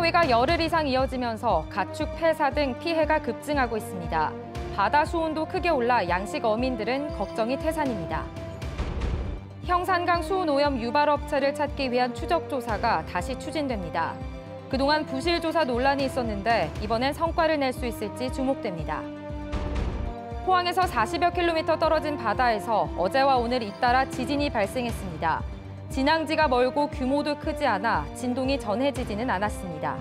무더위가 열흘 이상 이어지면서 가축 폐사 등 피해가 급증하고 있습니다. 바다 수온도 크게 올라 양식 어민들은 걱정이 태산입니다. 형산강 수온 오염 유발 업체를 찾기 위한 추적 조사가 다시 추진됩니다. 그동안 부실 조사 논란이 있었는데 이번엔 성과를 낼 수 있을지 주목됩니다. 포항에서 40여 킬로미터 떨어진 바다에서 어제와 오늘 잇따라 지진이 발생했습니다. 진앙지가 멀고 규모도 크지 않아 진동이 전해지지는 않았습니다.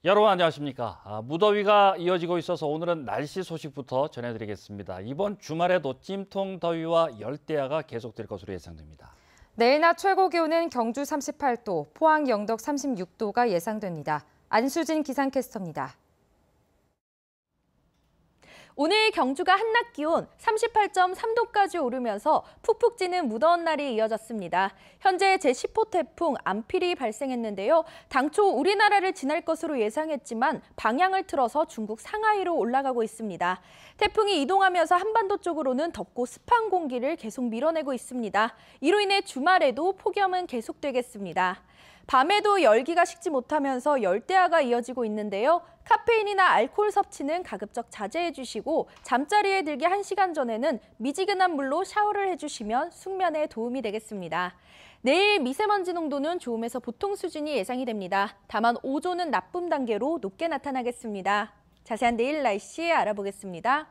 여러분 안녕하십니까? 무더위가 이어지고 있어서 오늘은 날씨 소식부터 전해드리겠습니다. 이번 주말에도 찜통 더위와 열대야가 계속될 것으로 예상됩니다. 내일 낮 최고 기온은 경주 38도, 포항 영덕 36도가 예상됩니다. 안수진 기상캐스터입니다. 오늘 경주가 한낮 기온 38.3도까지 오르면서 푹푹 찌는 무더운 날이 이어졌습니다. 현재 제10호 태풍 암필이 발생했는데요. 당초 우리나라를 지날 것으로 예상했지만 방향을 틀어서 중국 상하이로 올라가고 있습니다. 태풍이 이동하면서 한반도 쪽으로는 덥고 습한 공기를 계속 밀어내고 있습니다. 이로 인해 주말에도 폭염은 계속되겠습니다. 밤에도 열기가 식지 못하면서 열대야가 이어지고 있는데요. 카페인이나 알코올 섭취는 가급적 자제해 주시고 잠자리에 들기 1시간 전에는 미지근한 물로 샤워를 해주시면 숙면에 도움이 되겠습니다. 내일 미세먼지 농도는 좋음에서 보통 수준이 예상이 됩니다. 다만 오존은 나쁨 단계로 높게 나타나겠습니다. 자세한 내일 날씨 알아보겠습니다.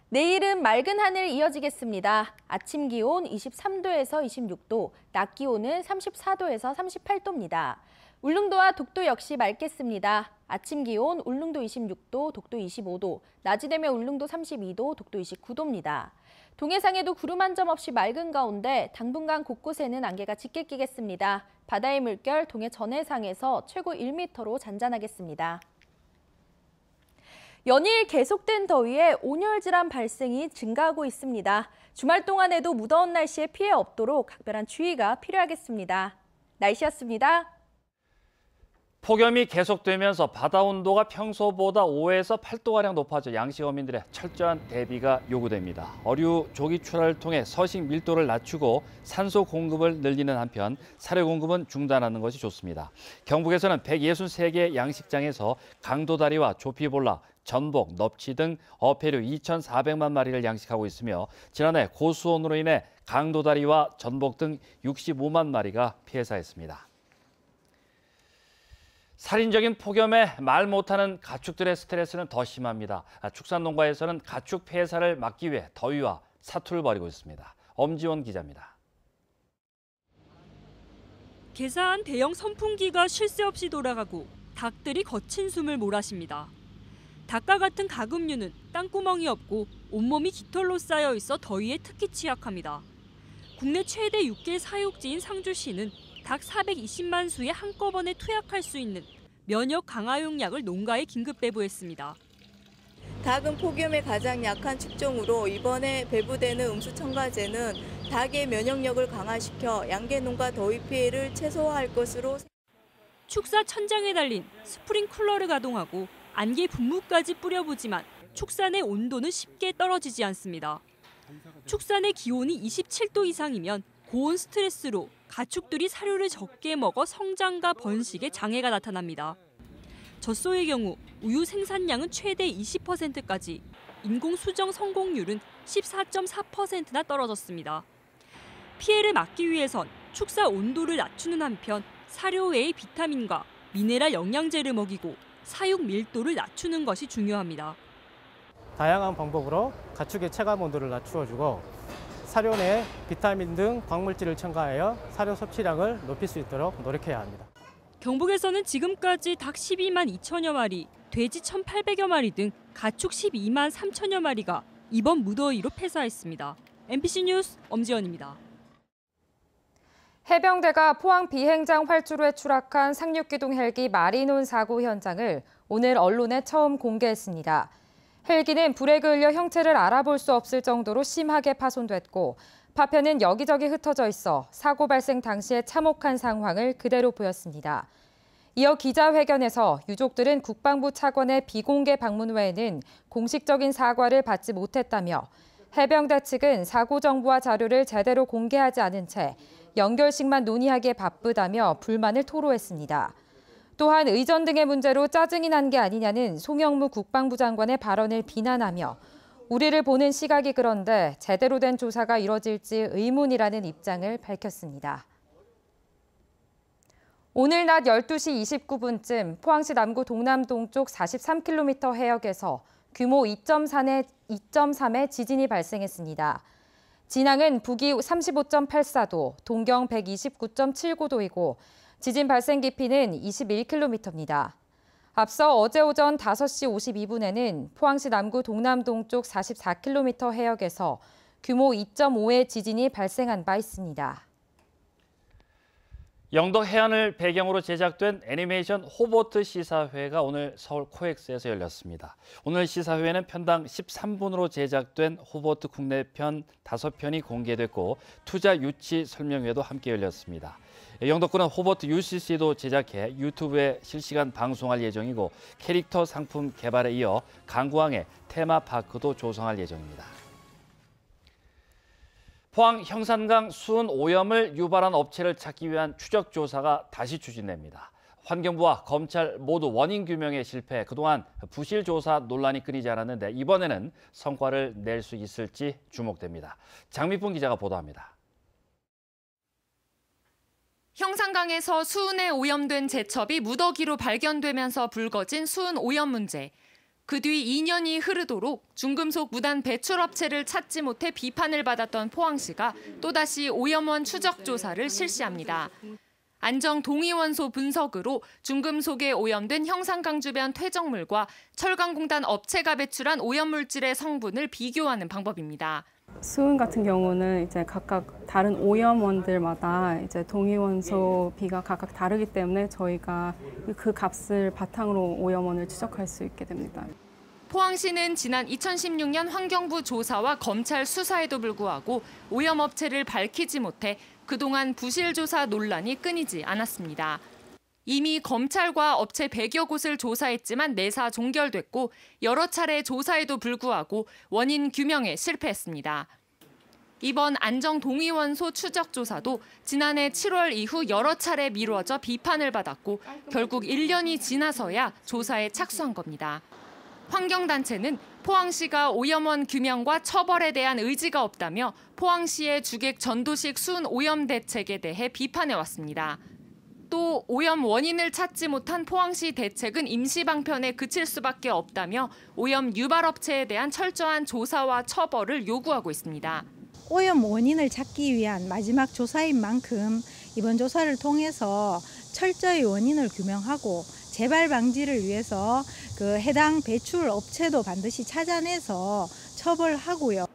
내일은 맑은 하늘 이어지겠습니다. 아침 기온 23도에서 26도, 낮 기온은 34도에서 38도입니다. 울릉도와 독도 역시 맑겠습니다. 아침 기온 울릉도 26도, 독도 25도, 낮이 되면 울릉도 32도, 독도 29도입니다. 동해상에도 구름 한 점 없이 맑은 가운데 당분간 곳곳에는 안개가 짙게 끼겠습니다. 바다의 물결 동해 전해상에서 최고 1m로 잔잔하겠습니다. 연일 계속된 더위에 온열 질환 발생이 증가하고 있습니다. 주말 동안에도 무더운 날씨에 피해 없도록 각별한 주의가 필요하겠습니다. 날씨였습니다. 폭염이 계속되면서 바다 온도가 평소보다 5에서 8도가량 높아져 양식 어민들의 철저한 대비가 요구됩니다. 어류, 조기 출하를 통해 서식 밀도를 낮추고 산소 공급을 늘리는 한편 사료 공급은 중단하는 것이 좋습니다. 경북에서는 163개 양식장에서 강도다리와 조피볼락, 전복, 넙치 등 어패류 2,400만 마리를 양식하고 있으며 지난해 고수온으로 인해 강도다리와 전복 등 65만 마리가 폐사했습니다. 살인적인 폭염에 말 못하는 가축들의 스트레스는 더 심합니다. 축산농가에서는 가축 폐사를 막기 위해 더위와 사투를 벌이고 있습니다. 엄지원 기자입니다. 개사한 대형 선풍기가 쉴 새 없이 돌아가고 닭들이 거친 숨을 몰아쉽니다. 닭과 같은 가금류는 땅구멍이 없고 온몸이 깃털로 쌓여 있어 더위에 특히 취약합니다. 국내 최대 육계 사육지인 상주시는 닭 420만 수에 한꺼번에 투약할 수 있는 면역 강화용 약을 농가에 긴급 배부했습니다. 닭은 폭염에 가장 약한 축종으로 이번에 배부되는 음수첨가제는 닭의 면역력을 강화시켜 양계농가 더위 피해를 최소화할 것으로. 축사 천장에 달린 스프링쿨러를 가동하고 안개 분무까지 뿌려보지만 축산의 온도는 쉽게 떨어지지 않습니다. 축산의 기온이 27도 이상이면 고온 스트레스로 가축들이 사료를 적게 먹어 성장과 번식에 장애가 나타납니다. 젖소의 경우 우유 생산량은 최대 20%까지, 인공 수정 성공률은 14.4%나 떨어졌습니다. 피해를 막기 위해선 축사 온도를 낮추는 한편 사료 외의 비타민과 미네랄 영양제를 먹이고 사육 밀도를 낮추는 것이 중요합니다. 다양한 방법으로 가축의 체감 온도를 낮추어주고 사료 내 비타민 등 광물질을 첨가하여 사료 섭취량을 높일 수 있도록 노력해야 합니다. 경북에서는 지금까지 닭 12만 2천여 마리, 돼지 1,800여 마리 등 가축 12만 3천여 마리가 이번 무더위로 폐사했습니다. MBC 뉴스 엄지연입니다. 해병대가 포항 비행장 활주로에 추락한 상륙기동 헬기 마리논 사고 현장을 오늘 언론에 처음 공개했습니다. 헬기는 불에 그을려 형체를 알아볼 수 없을 정도로 심하게 파손됐고 파편은 여기저기 흩어져 있어 사고 발생 당시의 참혹한 상황을 그대로 보였습니다. 이어 기자회견에서 유족들은 국방부 차관의 비공개 방문 외에는 공식적인 사과를 받지 못했다며 해병대 측은 사고 정보와 자료를 제대로 공개하지 않은 채 연결식만 논의하기에 바쁘다며 불만을 토로했습니다. 또한 의전 등의 문제로 짜증이 난 게 아니냐는 송영무 국방부 장관의 발언을 비난하며 우리를 보는 시각이 그런데 제대로 된 조사가 이뤄질지 의문이라는 입장을 밝혔습니다. 오늘 낮 12시 29분쯤 포항시 남구 동남동쪽 43km 해역에서 규모 2.3의 지진이 발생했습니다. 진앙은 북위 35.84도, 동경 129.79도이고 지진 발생 깊이는 21km입니다. 앞서 어제 오전 5시 52분에는 포항시 남구 동남동쪽 44km 해역에서 규모 2.5의 지진이 발생한 바 있습니다. 영덕 해안을 배경으로 제작된 애니메이션 호버트 시사회가 오늘 서울 코엑스에서 열렸습니다. 오늘 시사회는 편당 13분으로 제작된 호버트 국내편 5편이 공개됐고 투자 유치 설명회도 함께 열렸습니다. 영덕군은 호버트 UCC도 제작해 유튜브에 실시간 방송할 예정이고 캐릭터 상품 개발에 이어 강구항에 테마파크도 조성할 예정입니다. 포항 형산강 수은 오염을 유발한 업체를 찾기 위한 추적 조사가 다시 추진됩니다. 환경부와 검찰 모두 원인 규명에 실패해 그동안 부실 조사 논란이 끊이지 않았는데 이번에는 성과를 낼 수 있을지 주목됩니다. 장미풍 기자가 보도합니다. 형산강에서 수은에 오염된 제첩이 무더기로 발견되면서 불거진 수은 오염 문제. 그 뒤 2년이 흐르도록 중금속 무단 배출업체를 찾지 못해 비판을 받았던 포항시가 또다시 오염원 추적 조사를 실시합니다. 안정 동위원소 분석으로 중금속에 오염된 형산강 주변 퇴적물과 철강공단 업체가 배출한 오염물질의 성분을 비교하는 방법입니다. 수은 같은 경우는 이제 각각 다른 오염원들마다 이제 동위원소 비가 각각 다르기 때문에 저희가 그 값을 바탕으로 오염원을 추적할 수 있게 됩니다. 포항시는 지난 2016년 환경부 조사와 검찰 수사에도 불구하고 오염업체를 밝히지 못해 그동안 부실 조사 논란이 끊이지 않았습니다. 이미 검찰과 업체 100여 곳을 조사했지만 내사 종결됐고 여러 차례 조사에도 불구하고 원인 규명에 실패했습니다. 이번 안정동위원소 추적 조사도 지난해 7월 이후 여러 차례 미뤄져 비판을 받았고 결국 1년이 지나서야 조사에 착수한 겁니다. 환경단체는 포항시가 오염원 규명과 처벌에 대한 의지가 없다며 포항시의 주객 전도식 수은 오염 대책에 대해 비판해왔습니다. 또 오염 원인을 찾지 못한 포항시 대책은 임시 방편에 그칠 수밖에 없다며 오염 유발업체에 대한 철저한 조사와 처벌을 요구하고 있습니다. 오염 원인을 찾기 위한 마지막 조사인 만큼 이번 조사를 통해서 철저히 원인을 규명하고 재발 방지를 위해서 그 해당 배출 업체도 반드시 찾아내서 처벌하고요.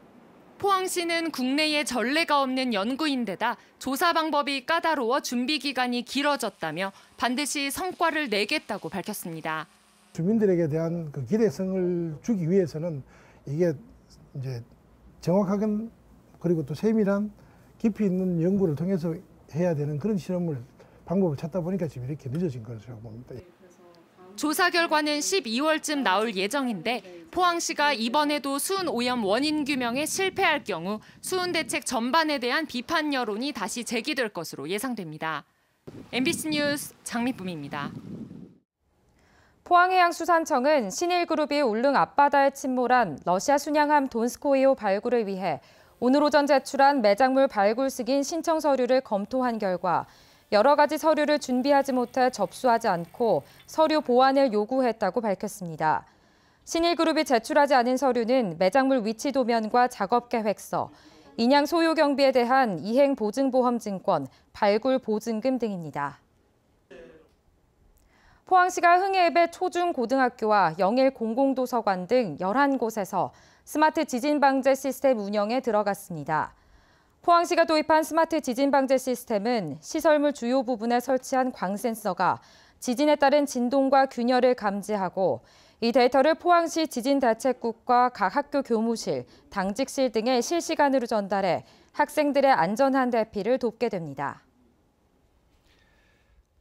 포항시는 국내에 전례가 없는 연구인데다 조사 방법이 까다로워 준비 기간이 길어졌다며 반드시 성과를 내겠다고 밝혔습니다. 주민들에게 대한 그 기대성을 주기 위해서는 이게 이제 정확하게 그리고 또 세밀한 깊이 있는 연구를 통해서 해야 되는 그런 방법을 찾다 보니까 지금 이렇게 늦어진 것이라고 봅니다. 조사 결과는 12월쯤 나올 예정인데 포항시가 이번에도 수은 오염 원인 규명에 실패할 경우 수은 대책 전반에 대한 비판 여론이 다시 제기될 것으로 예상됩니다. MBC 뉴스 장미쁨입니다. 포항해양수산청은 신일그룹이 울릉 앞바다에 침몰한 러시아 순양함 돈스코이호 발굴을 위해 오늘 오전 제출한 매작물 발굴 승인 신청 서류를 검토한 결과 여러 가지 서류를 준비하지 못해 접수하지 않고 서류 보완을 요구했다고 밝혔습니다. 신일그룹이 제출하지 않은 서류는 매작물 위치 도면과 작업 계획서, 인양 소요 경비에 대한 이행 보증보험 증권, 발굴 보증금 등입니다. 포항시가 흥해읍의 초중고등학교와 영일 공공도서관 등 11곳에서 스마트 지진 방제 시스템 운영에 들어갔습니다. 포항시가 도입한 스마트 지진 방제 시스템은 시설물 주요 부분에 설치한 광센서가 지진에 따른 진동과 균열을 감지하고 이 데이터를 포항시 지진대책국과 각 학교 교무실, 당직실 등에 실시간으로 전달해 학생들의 안전한 대피를 돕게 됩니다.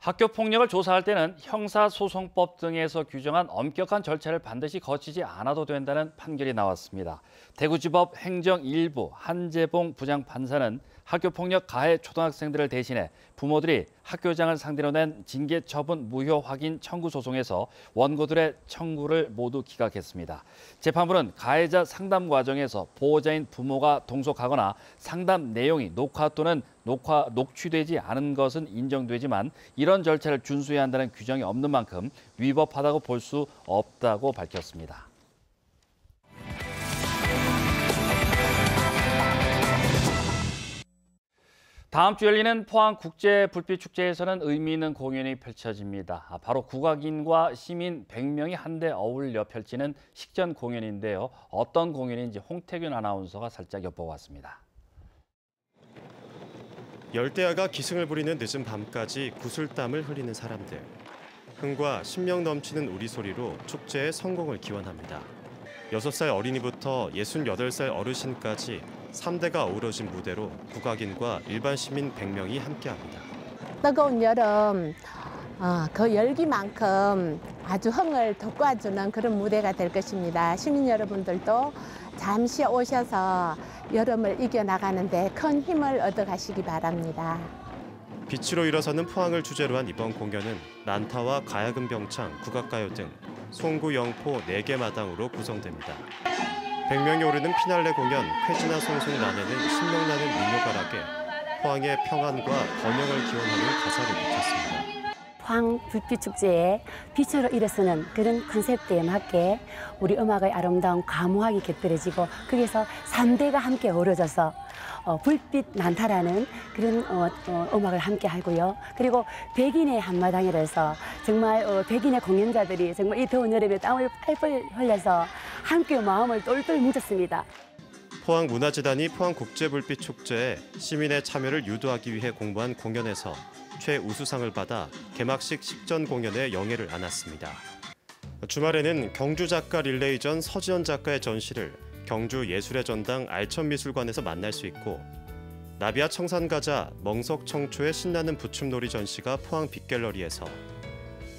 학교 폭력을 조사할 때는 형사소송법 등에서 규정한 엄격한 절차를 반드시 거치지 않아도 된다는 판결이 나왔습니다. 대구지법 행정 1부 한재봉 부장판사는 학교폭력 가해 초등학생들을 대신해 부모들이 학교장을 상대로 낸 징계 처분 무효 확인 청구 소송에서 원고들의 청구를 모두 기각했습니다. 재판부는 가해자 상담 과정에서 보호자인 부모가 동석하거나 상담 내용이 녹화 또는 녹취되지 않은 것은 인정되지만 이런 절차를 준수해야 한다는 규정이 없는 만큼 위법하다고 볼 수 없다고 밝혔습니다. 다음 주 열리는 포항국제불빛축제에서는 의미 있는 공연이 펼쳐집니다. 바로 국악인과 시민 100명이 한데 어울려 펼치는 식전 공연인데요. 어떤 공연인지 홍태균 아나운서가 살짝 엿보았습니다. 열대야가 기승을 부리는 늦은 밤까지 구슬땀을 흘리는 사람들. 흥과 신명 넘치는 우리소리로 축제의 성공을 기원합니다. 6살 어린이부터 68살 어르신까지 3대가 어우러진 무대로 국악인과 일반 시민 100명이 함께합니다. 뜨거운 여름 그 열기만큼 아주 흥을 돋궈주는 그런 무대가 될 것입니다. 시민 여러분들도 잠시 오셔서 여름을 이겨나가는데 큰 힘을 얻어가시기 바랍니다. 빛으로 일어서는 포항을 주제로 한 이번 공연은 난타와 가야금 병창, 국악가요 등 송구, 영포 4개 마당으로 구성됩니다. 100명이 오르는 피날레 공연 쾌지나 송송 나내는 신명나는 민요가락에 포항의 평안과 번영을 기원하는 가사를 붙였습니다. 포항 불빛축제에 빛으로 일어서는 그런 컨셉트에 맞게 우리 음악의 아름다운 과무하게 곁들여지고 거기서 3대가 함께 어우러져서 불빛 난타라는 그런 음악을 함께 하고요. 그리고 백인의 한마당이라 해서 정말 백인의 공연자들이 정말 이 더운 여름에 땀을 펄펄 흘려서 함께 마음을 똘똘 뭉쳤습니다. 포항문화재단이 포항국제불빛축제에 시민의 참여를 유도하기 위해 공모한 공연에서 최우수상을 받아 개막식 식전 공연에 영예를 안았습니다. 주말에는 경주 작가 릴레이전 서지현 작가의 전시를 경주 예술의 전당 알천미술관에서 만날 수 있고 나비와 청산가자 멍석청초의 신나는 부춤놀이 전시가 포항 빅갤러리에서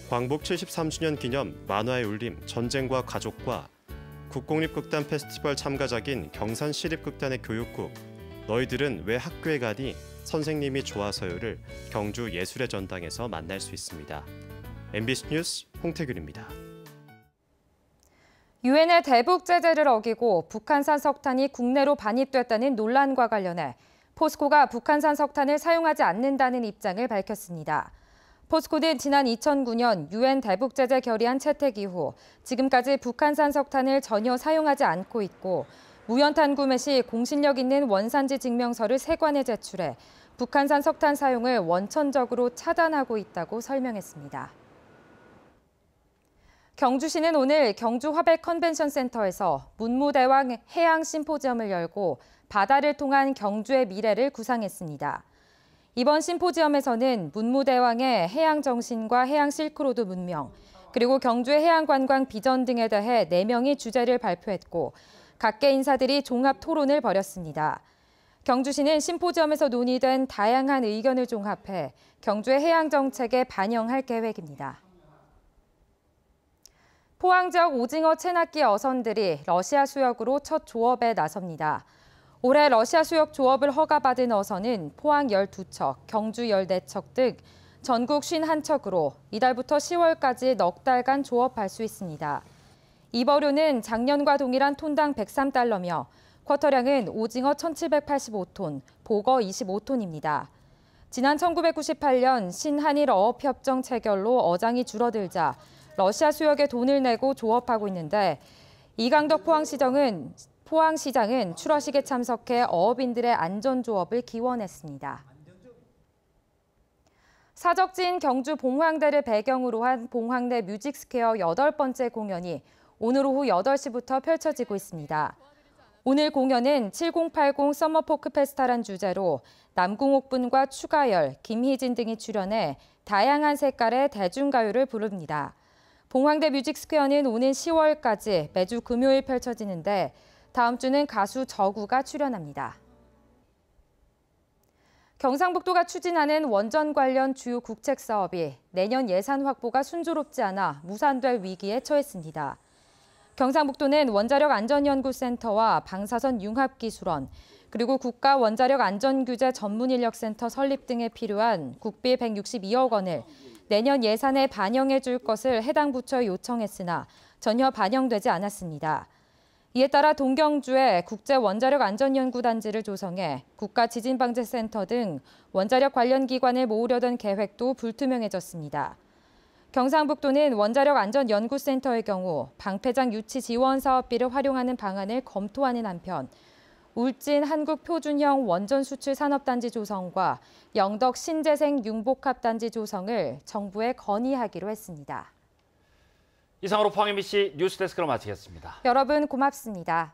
광복 73주년 기념 만화의 울림 전쟁과 가족과 국공립극단 페스티벌 참가작인 경산시립극단의 교육국 너희들은 왜 학교에 가니 선생님이 좋아서요를 경주 예술의 전당에서 만날 수 있습니다. MBC 뉴스 홍태균입니다. 유엔의 대북 제재를 어기고 북한산 석탄이 국내로 반입됐다는 논란과 관련해 포스코가 북한산 석탄을 사용하지 않는다는 입장을 밝혔습니다. 포스코는 지난 2009년 유엔 대북 제재 결의안 채택 이후 지금까지 북한산 석탄을 전혀 사용하지 않고 있고 무연탄 구매 시 공신력 있는 원산지 증명서를 세관에 제출해 북한산 석탄 사용을 원천적으로 차단하고 있다고 설명했습니다. 경주시는 오늘 경주 화백 컨벤션 센터에서 문무대왕 해양 심포지엄을 열고 바다를 통한 경주의 미래를 구상했습니다. 이번 심포지엄에서는 문무대왕의 해양 정신과 해양 실크로드 문명, 그리고 경주의 해양 관광 비전 등에 대해 4명이 주제를 발표했고 각계 인사들이 종합 토론을 벌였습니다. 경주시는 심포지엄에서 논의된 다양한 의견을 종합해 경주의 해양 정책에 반영할 계획입니다. 포항 지역 오징어 채낚기 어선들이 러시아 수역으로 첫 조업에 나섭니다. 올해 러시아 수역 조업을 허가받은 어선은 포항 12척, 경주 14척 등 전국 51척으로 이달부터 10월까지 넉 달간 조업할 수 있습니다. 입어료는 작년과 동일한 톤당 103달러며 쿼터량은 오징어 1,785톤, 복어 25톤입니다. 지난 1998년 신한일 어업협정 체결로 어장이 줄어들자 러시아 수역에 돈을 내고 조업하고 있는데 이강덕 포항시장은 출하식에 참석해 어업인들의 안전조업을 기원했습니다. 사적지인 경주 봉황대를 배경으로 한 봉황대 뮤직스퀘어 8번째 공연이 오늘 오후 8시부터 펼쳐지고 있습니다. 오늘 공연은 7080 서머 포크 페스타란 주제로 남궁옥분과 추가열, 김희진 등이 출연해 다양한 색깔의 대중가요를 부릅니다. 봉황대 뮤직스퀘어는 오는 10월까지 매주 금요일 펼쳐지는데 다음 주는 가수 저구가 출연합니다. 경상북도가 추진하는 원전 관련 주요 국책 사업이 내년 예산 확보가 순조롭지 않아 무산될 위기에 처했습니다. 경상북도는 원자력 안전연구센터와 방사선 융합기술원, 그리고 국가원자력안전규제 전문인력센터 설립 등에 필요한 국비 162억 원을 내년 예산에 반영해 줄 것을 해당 부처에 요청했으나 전혀 반영되지 않았습니다. 이에 따라 동경주에 국제원자력안전연구단지를 조성해 국가지진방재센터 등 원자력 관련 기관을 모으려던 계획도 불투명해졌습니다. 경상북도는 원자력안전연구센터의 경우 방패장 유치 지원 사업비를 활용하는 방안을 검토하는 한편 울진 한국표준형 원전 수출 산업단지 조성과 영덕 신재생 융복합단지 조성을 정부에 건의하기로 했습니다. 이상으로 포항 MBC 뉴스데스크를 마치겠습니다. 여러분 고맙습니다.